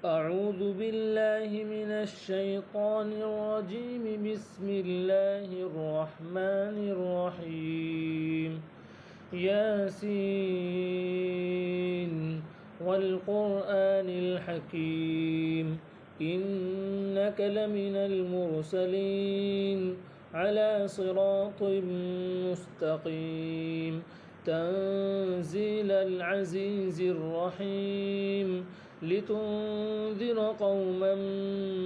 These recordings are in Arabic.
أعوذ بالله من الشيطان الرجيم. بسم الله الرحمن الرحيم. ياسين والقرآن الحكيم إنك لمن المرسلين على صراط مستقيم تنزيل العزيز الرحيم لتنذر قوما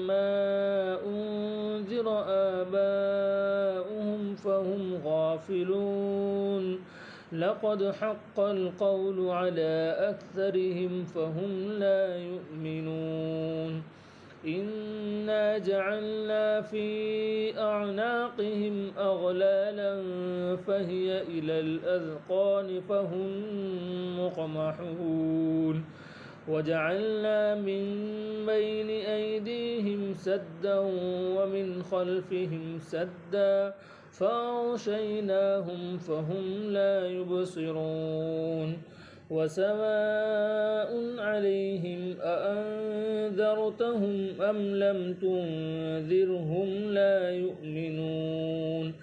ما أنذر آباؤهم فهم غافلون لقد حق القول على أكثرهم فهم لا يؤمنون إنا جعلنا في أعناقهم أغلالا فهي إلى الأذقان فهم مقمحون وجعلنا من بين أيديهم سدا ومن خلفهم سدا فأغشيناهم فهم لا يبصرون وسواء عليهم أأنذرتهم أم لم تنذرهم لا يؤمنون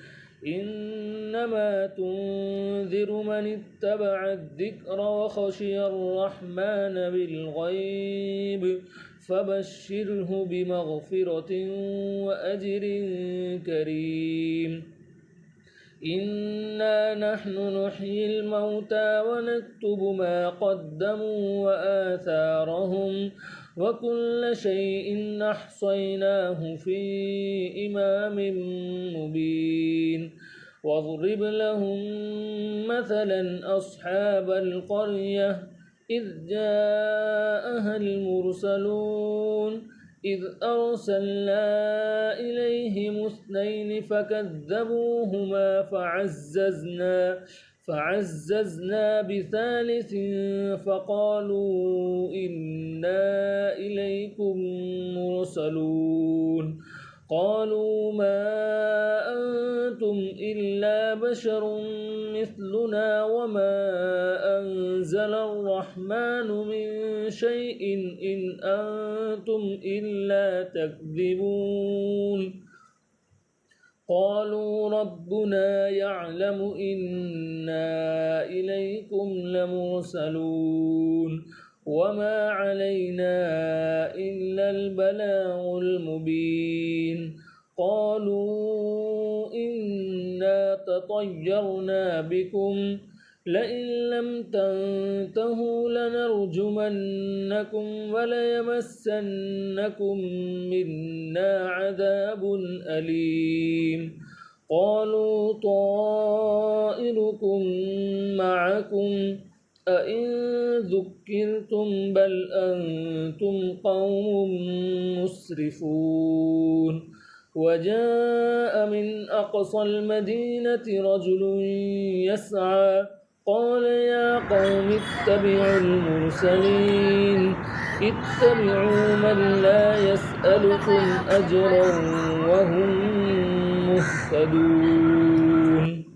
إنما تنذر من اتبع الذكر وخشي الرحمن بالغيب فبشره بمغفرة وأجر كريم إنا نحن نحيي الموتى ونكتب ما قدموا وآثارهم وكل شيء أحصيناه في إمام مبين واضرب لهم مثلا أصحاب القرية إذ جاءها المرسلون إذ أرسلنا إليهم اثنين فكذبوهما فعززنا بثالث فقالوا إنا إليكم مرسلون قالوا ما أنتم إلا بشر مثلنا وما أنزل الرحمن من شيء إن أنتم إلا تكذبون قالوا ربنا يعلم إنا إليكم لمرسلون وما علينا إلا البلاغ المبين قالوا إنا تطيرنا بكم لئن لم تنتهوا لنرجمنكم وليمسنكم منا عذاب أليم قالوا طائركم معكم أئن ذكرتم بل أنتم قوم مسرفون وجاء من أقصى المدينة رجل يسعى قال يا قوم اتبعوا المرسلين اتبعوا من لا يسألكم أجرا وهم مهتدون.